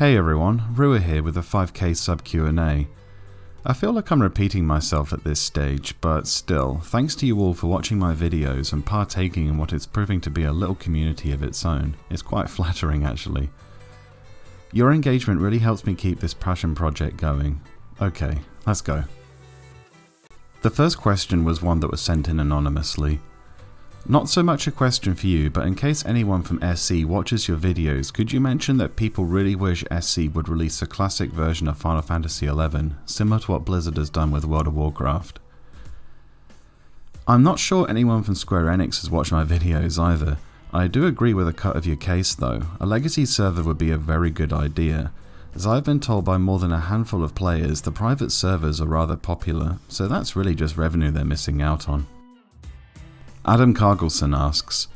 Hey everyone, Rua here with a 5k sub Q&A. I feel like I'm repeating myself at this stage, but still, thanks to you all for watching my videos and partaking in what is proving to be a little community of its own. It's quite flattering actually. Your engagement really helps me keep this passion project going. Okay, let's go. The first question was one that was sent in anonymously. Not so much a question for you, but in case anyone from SC watches your videos, could you mention that people really wish SC would release a classic version of Final Fantasy XI, similar to what Blizzard has done with World of Warcraft? I'm not sure anyone from Square Enix has watched my videos either. I do agree with a cut of your case though. A legacy server would be a very good idea. As I've been told by more than a handful of players, the private servers are rather popular, so that's really just revenue they're missing out on. Adam Cargelson asks,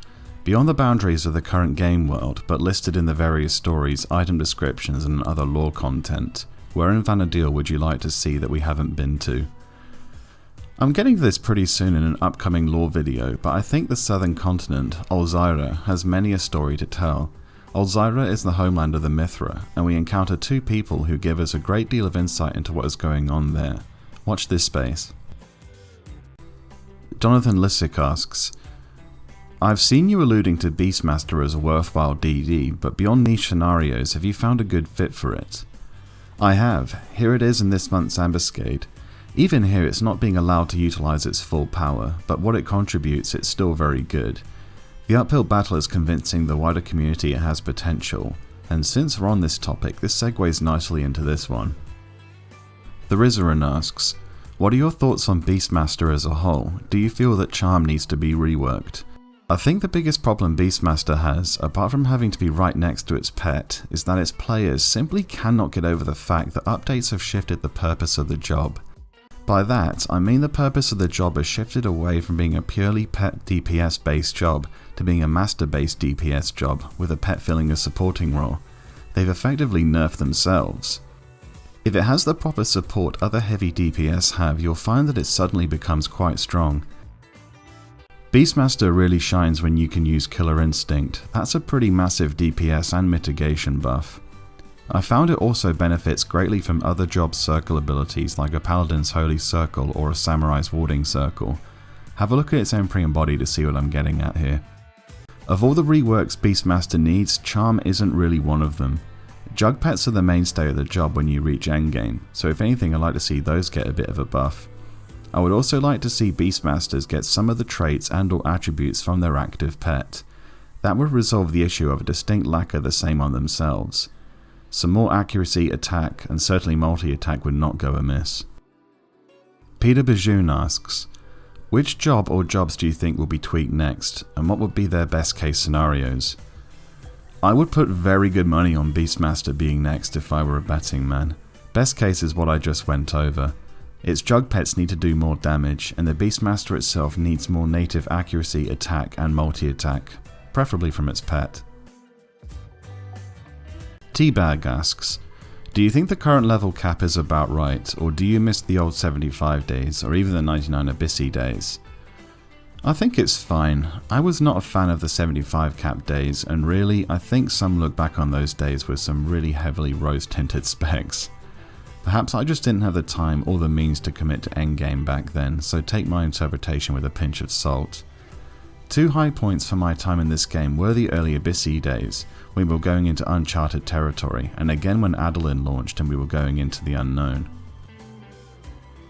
beyond the boundaries of the current game world, but listed in the various stories, item descriptions and other lore content, where in Vana'diel would you like to see that we haven't been to? I'm getting to this pretty soon in an upcoming lore video, but I think the southern continent, Olzyra, has many a story to tell. Olzyra is the homeland of the Mithra, and we encounter two people who give us a great deal of insight into what is going on there. Watch this space. Jonathan Lissick asks, I've seen you alluding to Beastmaster as a worthwhile DD, but beyond niche scenarios, have you found a good fit for it? I have. Here it is in this month's Ambuscade. Even here it's not being allowed to utilise its full power, but what it contributes it's still very good. The uphill battle is convincing the wider community it has potential, and since we're on this topic, this segues nicely into this one. The Rizarin asks, what are your thoughts on Beastmaster as a whole? Do you feel that charm needs to be reworked? I think the biggest problem Beastmaster has, apart from having to be right next to its pet, is that its players simply cannot get over the fact that updates have shifted the purpose of the job. By that, I mean the purpose of the job has shifted away from being a purely pet DPS based job to being a master based DPS job, with a pet filling a supporting role. They've effectively nerfed themselves. If it has the proper support other heavy DPS have, you'll find that it suddenly becomes quite strong. Beastmaster really shines when you can use Killer Instinct. That's a pretty massive DPS and mitigation buff. I found it also benefits greatly from other job circle abilities like a Paladin's Holy Circle or a Samurai's Warding Circle. Have a look at its Empyrean body to see what I'm getting at here. Of all the reworks Beastmaster needs, Charm isn't really one of them. Jug pets are the mainstay of the job when you reach Endgame, so if anything I'd like to see those get a bit of a buff. I would also like to see Beastmasters get some of the traits and or attributes from their active pet. That would resolve the issue of a distinct lack of the same on themselves. Some more accuracy, attack, and certainly multi-attack would not go amiss. Peter Bajoun asks, which job or jobs do you think will be tweaked next, and what would be their best case scenarios? I would put very good money on Beastmaster being next if I were a betting man. Best case is what I just went over. Its jug pets need to do more damage, and the Beastmaster itself needs more native accuracy, attack, and multi-attack, preferably from its pet. Teabag asks, do you think the current level cap is about right, or do you miss the old 75 days, or even the 99 Abyssy days? I think it's fine. I was not a fan of the 75 cap days, and really, I think some look back on those days with some really heavily rose-tinted specs. Perhaps I just didn't have the time or the means to commit to Endgame back then, so take my interpretation with a pinch of salt. Two high points for my time in this game were the early Abyssy days, when we were going into uncharted territory, and again when Paladin launched and we were going into the unknown.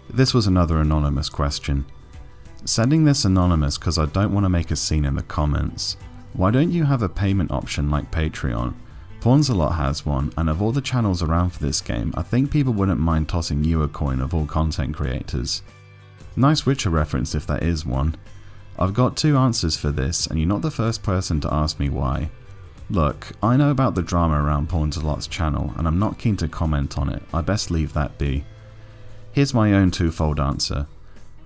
This was another anonymous question. Sending this anonymous because I don't want to make a scene in the comments. Why don't you have a payment option like Patreon? Pawnsalot has one, and of all the channels around for this game, I think people wouldn't mind tossing you a coin of all content creators. Nice Witcher reference if that is one. I've got two answers for this, and you're not the first person to ask me why. Look, I know about the drama around Pawnsalot's channel, and I'm not keen to comment on it. I best leave that be. Here's my own twofold answer.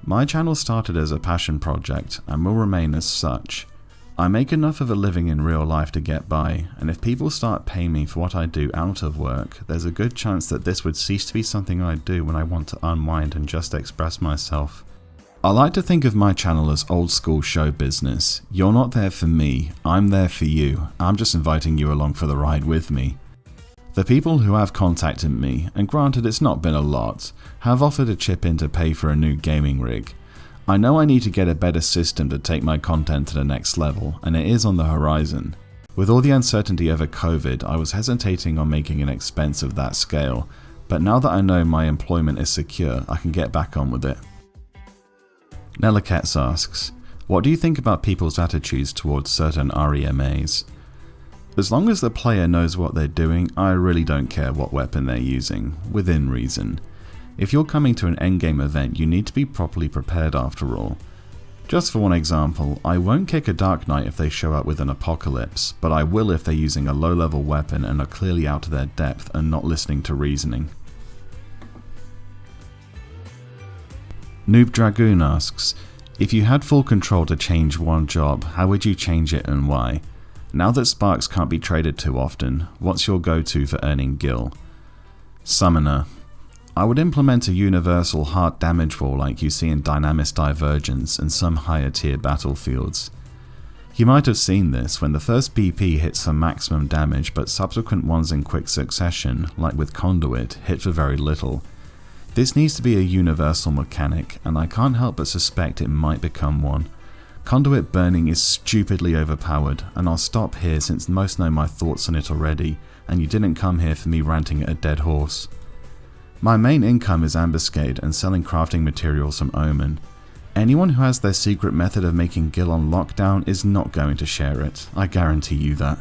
My channel started as a passion project and will remain as such. I make enough of a living in real life to get by, and if people start paying me for what I do out of work, there's a good chance that this would cease to be something I do when I want to unwind and just express myself. I like to think of my channel as old school show business. You're not there for me, I'm there for you. I'm just inviting you along for the ride with me. The people who have contacted me, and granted it's not been a lot, have offered a chip in to pay for a new gaming rig. I know I need to get a better system to take my content to the next level, and it is on the horizon. With all the uncertainty over COVID, I was hesitating on making an expense of that scale, but now that I know my employment is secure, I can get back on with it. Nellikets asks, what do you think about people's attitudes towards certain REMAs? As long as the player knows what they're doing, I really don't care what weapon they're using, within reason. If you're coming to an endgame event, you need to be properly prepared after all. Just for one example, I won't kick a Dark Knight if they show up with an Apocalypse, but I will if they're using a low level weapon and are clearly out of their depth and not listening to reasoning. Noob Dragoon asks, if you had full control to change one job, how would you change it and why? Now that sparks can't be traded too often, what's your go-to for earning gil? Summoner. I would implement a universal hard damage wall like you see in Dynamis Divergence and some higher tier battlefields. You might have seen this when the first BP hits for maximum damage but subsequent ones in quick succession, like with Conduit, hit for very little. This needs to be a universal mechanic, and I can't help but suspect it might become one. Conduit burning is stupidly overpowered, and I'll stop here since most know my thoughts on it already, and you didn't come here for me ranting at a dead horse. My main income is Ambuscade and selling crafting materials from Omen. Anyone who has their secret method of making gil on lockdown is not going to share it, I guarantee you that.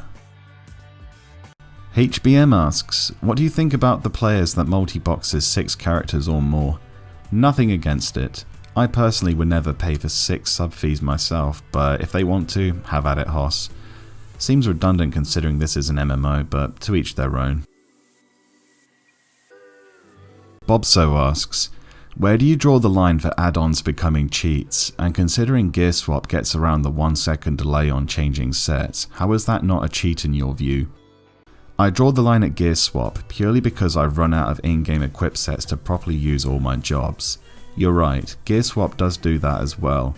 HBM asks, what do you think about the players that multi-boxes 6 characters or more? Nothing against it. I personally would never pay for 6 sub fees myself, but if they want to, have at it, Hoss. Seems redundant considering this is an MMO, but to each their own. Bobso asks, where do you draw the line for add-ons becoming cheats, and considering Gear Swap gets around the 1 second delay on changing sets, how is that not a cheat in your view? I draw the line at Gear Swap purely because I've run out of in-game equip sets to properly use all my jobs. You're right, Gear Swap does do that as well.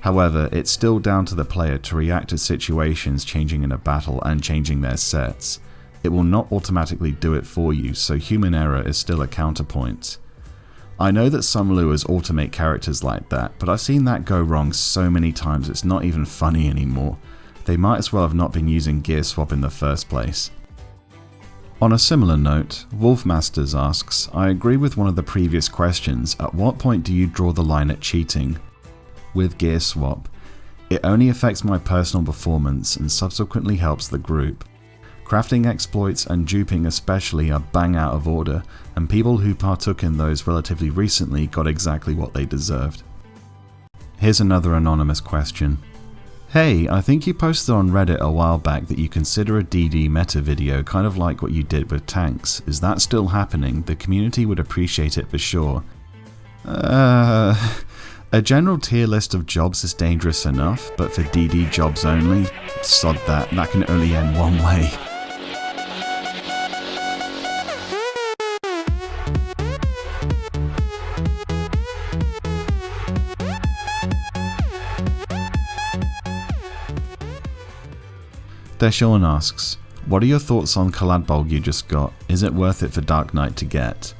However, it's still down to the player to react to situations changing in a battle and changing their sets. It will not automatically do it for you, so human error is still a counterpoint. I know that some lures automate characters like that, but I've seen that go wrong so many times it's not even funny anymore. They might as well have not been using Gear Swap in the first place. On a similar note, Wolfmasters asks, I agree with one of the previous questions, at what point do you draw the line at cheating? With Gear Swap, it only affects my personal performance and subsequently helps the group. Crafting exploits and duping especially are bang out of order, and people who partook in those relatively recently got exactly what they deserved. Here's another anonymous question. Hey, I think you posted on Reddit a while back that you consider a DD meta video kind of like what you did with tanks. Is that still happening? The community would appreciate it for sure. A general tier list of jobs is dangerous enough, but for DD jobs only, sod that can only end one way. Deshawn asks, what are your thoughts on Collab Bulb you just got? Is it worth it for Dark Knight to get?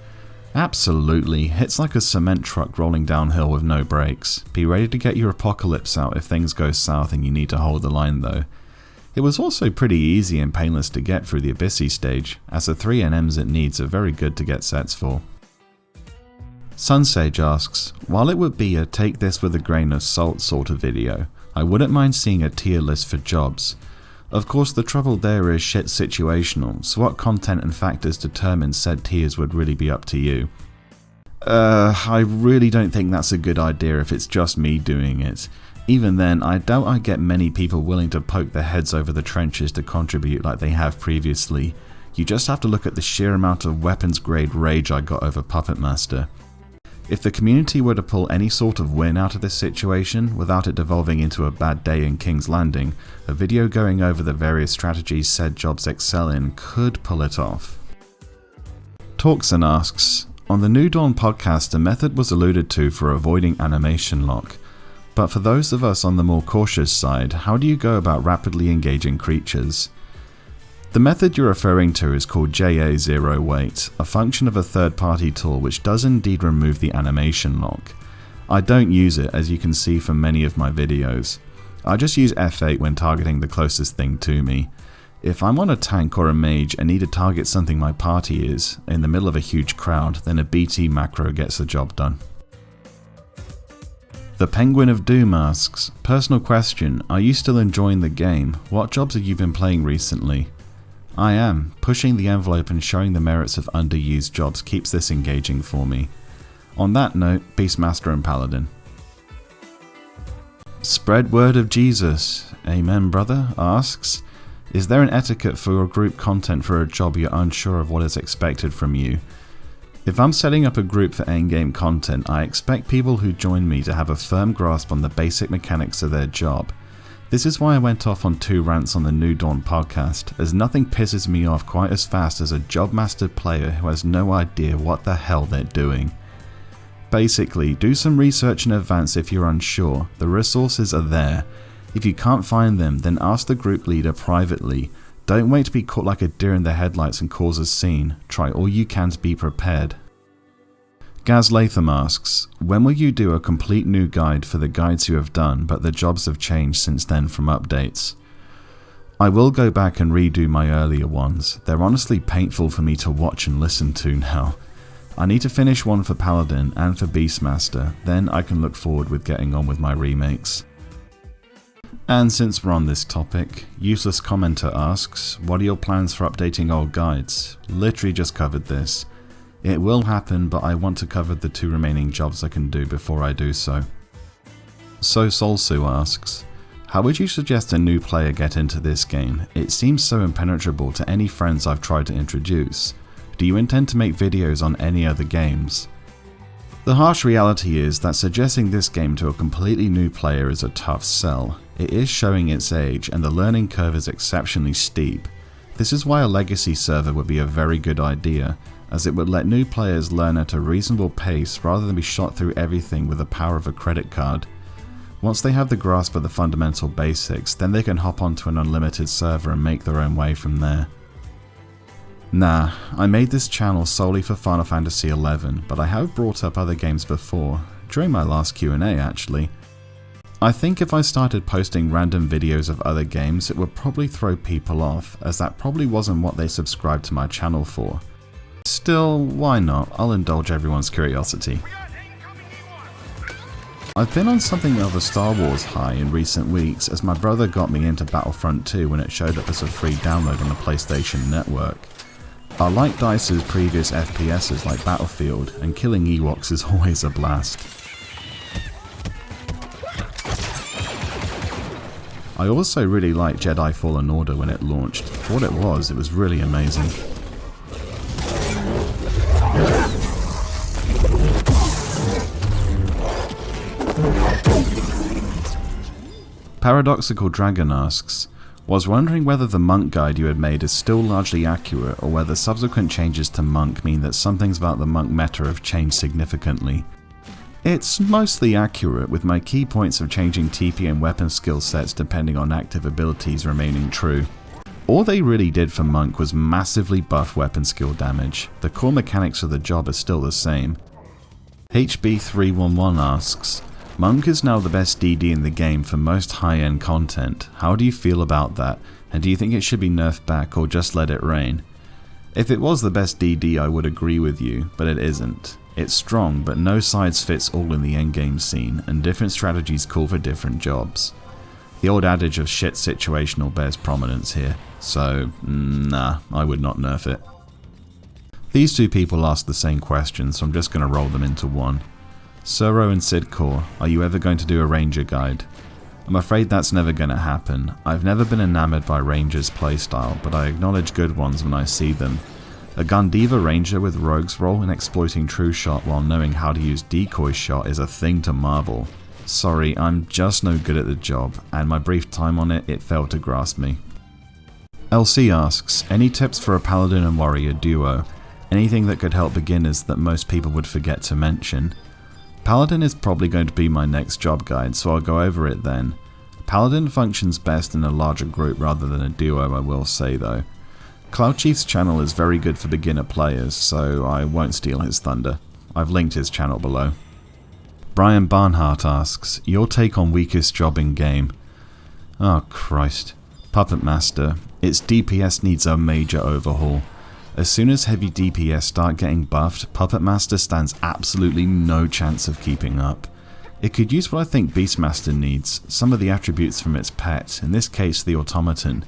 Absolutely, it's like a cement truck rolling downhill with no brakes. Be ready to get your Apocalypse out if things go south and you need to hold the line though. It was also pretty easy and painless to get through the Abyssy stage, as the 3 NMs it needs are very good to get sets for. Sunsage asks, while it would be a take this with a grain of salt sort of video, I wouldn't mind seeing a tier list for jobs. Of course the trouble there is shit situational, so what content and factors determine said tiers would really be up to you. I really don't think that's a good idea if it's just me doing it. Even then, I doubt I get many people willing to poke their heads over the trenches to contribute like they have previously. You just have to look at the sheer amount of weapons grade rage I got over Puppetmaster. If the community were to pull any sort of win out of this situation without it devolving into a bad day in King's Landing, a video going over the various strategies said jobs excel in could pull it off. Talkson asks, on the New Dawn podcast a method was alluded to for avoiding animation lock, but for those of us on the more cautious side, how do you go about rapidly engaging creatures? The method you're referring to is called JA0Wait, a function of a third-party tool which does indeed remove the animation lock. I don't use it, as you can see from many of my videos. I just use F8 when targeting the closest thing to me. If I'm on a tank or a mage and need to target something my party is, in the middle of a huge crowd, then a BT macro gets the job done. The Penguin of Doom asks, personal question, are you still enjoying the game? What jobs have you been playing recently? I am. Pushing the envelope and showing the merits of underused jobs keeps this engaging for me. On that note, Beastmaster and Paladin. Spread word of Jesus, amen brother, asks, is there an etiquette for your group content for a job you're unsure of what is expected from you? If I'm setting up a group for endgame content, I expect people who join me to have a firm grasp on the basic mechanics of their job. This is why I went off on 2 rants on the New Dawn podcast, as nothing pisses me off quite as fast as a job mastered player who has no idea what the hell they're doing. Basically, do some research in advance if you're unsure, the resources are there. If you can't find them, then ask the group leader privately. Don't wait to be caught like a deer in the headlights and cause a scene, try all you can to be prepared. Gaz Latham asks, when will you do a complete new guide for the guides you have done but the jobs have changed since then from updates? I will go back and redo my earlier ones, they're honestly painful for me to watch and listen to now. I need to finish one for Paladin and for Beastmaster, then I can look forward with getting on with my remakes. And since we're on this topic, Useless Commenter asks, what are your plans for updating old guides? Literally just covered this. It will happen, but I want to cover the 2 remaining jobs I can do before I do so. So Solsu asks, how would you suggest a new player get into this game? It seems so impenetrable to any friends I've tried to introduce. Do you intend to make videos on any other games? The harsh reality is that suggesting this game to a completely new player is a tough sell. It is showing its age and the learning curve is exceptionally steep. This is why a legacy server would be a very good idea, as it would let new players learn at a reasonable pace rather than be shot through everything with the power of a credit card. Once they have the grasp of the fundamental basics, then they can hop onto an unlimited server and make their own way from there. Nah, I made this channel solely for Final Fantasy XI, but I have brought up other games before, during my last Q&A actually. I think if I started posting random videos of other games, it would probably throw people off, as that probably wasn't what they subscribed to my channel for. Still, why not? I'll indulge everyone's curiosity. I've been on something of a Star Wars high in recent weeks, as my brother got me into Battlefront 2 when it showed up as a free download on the PlayStation Network. I like DICE's previous FPSs like Battlefield, and killing Ewoks is always a blast. I also really liked Jedi Fallen Order when it launched. For what it was really amazing. Paradoxical Dragon asks, was wondering whether the monk guide you had made is still largely accurate or whether subsequent changes to monk mean that some things about the monk meta have changed significantly. It's mostly accurate, with my key points of changing TP and weapon skill sets depending on active abilities remaining true. All they really did for monk was massively buff weapon skill damage. The core mechanics of the job are still the same. HB311 asks, monk is now the best DD in the game for most high-end content. How do you feel about that, and do you think it should be nerfed back or just let it reign? If it was the best DD I would agree with you, but it isn't. It's strong, but no sides fits all in the endgame scene, and different strategies call for different jobs. The old adage of shit situational bears prominence here, so nah, I would not nerf it. These 2 people asked the same question, so I'm just going to roll them into one. Suro and Sidcore, are you ever going to do a Ranger guide? I'm afraid that's never going to happen. I've never been enamored by Ranger's playstyle, but I acknowledge good ones when I see them. A Gundiva Ranger with Rogue's Roll and exploiting True Shot while knowing how to use Decoy Shot is a thing to marvel. Sorry, I'm just no good at the job, and my brief time on it failed to grasp me. LC asks, any tips for a Paladin and Warrior duo? Anything that could help beginners that most people would forget to mention? Paladin is probably going to be my next job guide, so I'll go over it then. Paladin functions best in a larger group rather than a duo, I will say though. Cloud Chief's channel is very good for beginner players, so I won't steal his thunder. I've linked his channel below. Brian Barnhart asks, your take on weakest job in game? Oh Christ. Puppetmaster. Its DPS needs a major overhaul. As soon as heavy DPS start getting buffed, Puppetmaster stands absolutely no chance of keeping up. It could use what I think Beastmaster needs, some of the attributes from its pet, in this case the automaton.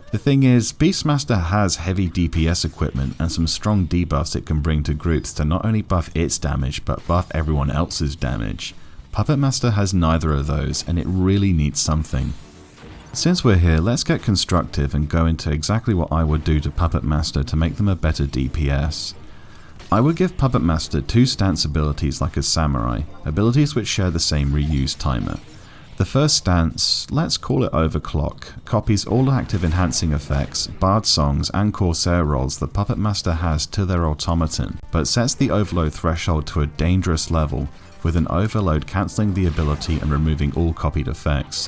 The thing is, Beastmaster has heavy DPS equipment and some strong debuffs it can bring to groups to not only buff its damage, but buff everyone else's damage. Puppetmaster has neither of those, and it really needs something. Since we're here, let's get constructive and go into exactly what I would do to Puppetmaster to make them a better DPS. I would give Puppetmaster 2 stance abilities like a samurai, abilities which share the same reuse timer. The first stance, let's call it Overclock, copies all active enhancing effects, bard songs and corsair rolls that Puppetmaster has to their automaton, but sets the overload threshold to a dangerous level, with an overload cancelling the ability and removing all copied effects.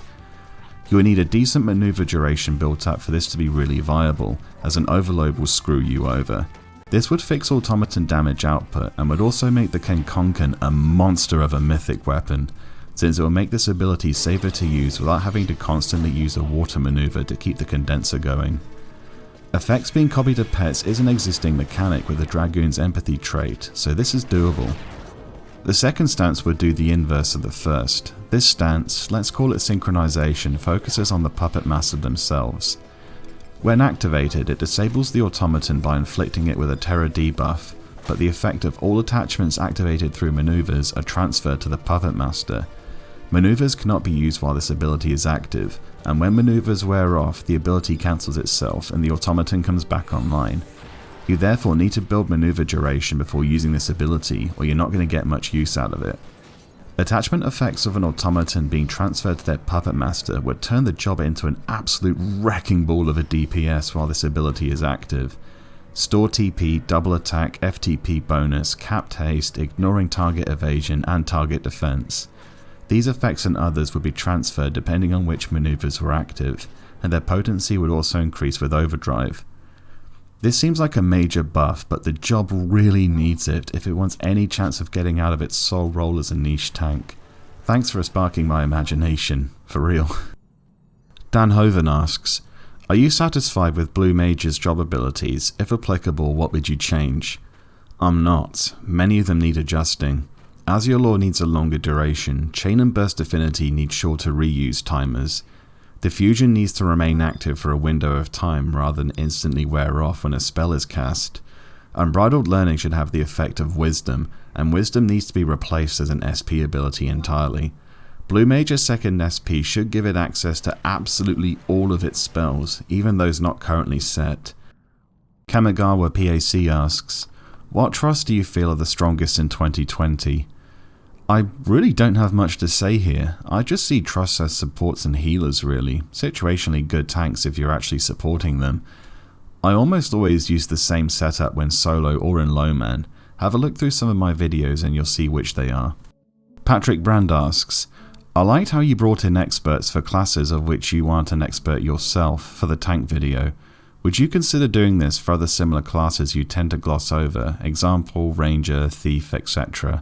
You will need a decent maneuver duration built up for this to be really viable, as an overload will screw you over. This would fix automaton damage output and would also make the Kenkonken a monster of a mythic weapon, since it will make this ability safer to use without having to constantly use a water maneuver to keep the condenser going. Effects being copied to pets is an existing mechanic with the Dragoon's empathy trait, so this is doable. The second stance would do the inverse of the first. This stance, let's call it synchronization, focuses on the Puppetmaster themselves. When activated, it disables the automaton by inflicting it with a terror debuff, but the effect of all attachments activated through maneuvers are transferred to the Puppetmaster. Maneuvers cannot be used while this ability is active, and when maneuvers wear off, the ability cancels itself and the automaton comes back online. You therefore need to build maneuver duration before using this ability, or you're not going to get much use out of it. Attachment effects of an automaton being transferred to their Puppetmaster would turn the job into an absolute wrecking ball of a DPS while this ability is active. Store TP, double attack, FTP bonus, capped haste, ignoring target evasion and target defense. These effects and others would be transferred depending on which maneuvers were active, and their potency would also increase with overdrive. This seems like a major buff, but the job really needs it if it wants any chance of getting out of its sole role as a niche tank. Thanks for sparking my imagination, for real. Dan Hoven asks, are you satisfied with Blue Mage's job abilities? If applicable, what would you change? I'm not. Many of them need adjusting. Azure Law needs a longer duration, Chain and Burst Affinity need shorter reuse timers. Diffusion needs to remain active for a window of time rather than instantly wear off when a spell is cast. Unbridled Learning should have the effect of Wisdom, and Wisdom needs to be replaced as an SP ability entirely. Blue Mage's second SP should give it access to absolutely all of its spells, even those not currently set. Kamigawa PAC asks, what trusts do you feel are the strongest in 2020? I really don't have much to say here. I just see trusts as supports and healers really, situationally good tanks if you're actually supporting them. I almost always use the same setup when solo or in low man. Have a look through some of my videos and you'll see which they are. Patrick Brand asks, I liked how you brought in experts for classes of which you aren't an expert yourself for the tank video. Would you consider doing this for other similar classes you tend to gloss over, example, ranger, thief, etc.?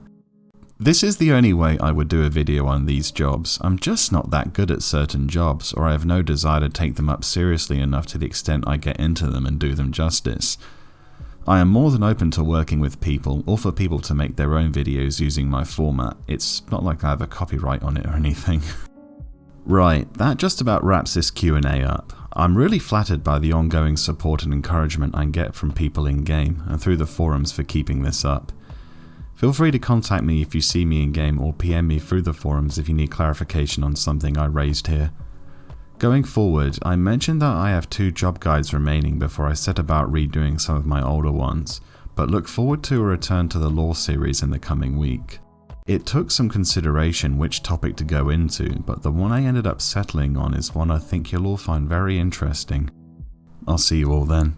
This is the only way I would do a video on these jobs. I'm just not that good at certain jobs, or I have no desire to take them up seriously enough to the extent I get into them and do them justice. I am more than open to working with people, or for people to make their own videos using my format. It's not like I have a copyright on it or anything. Right, that just about wraps this Q&A up. I'm really flattered by the ongoing support and encouragement I get from people in game, and through the forums for keeping this up. Feel free to contact me if you see me in game or PM me through the forums if you need clarification on something I raised here. Going forward, I mentioned that I have 2 job guides remaining before I set about redoing some of my older ones, but look forward to a return to the lore series in the coming week. It took some consideration which topic to go into, but the one I ended up settling on is one I think you'll all find very interesting. I'll see you all then.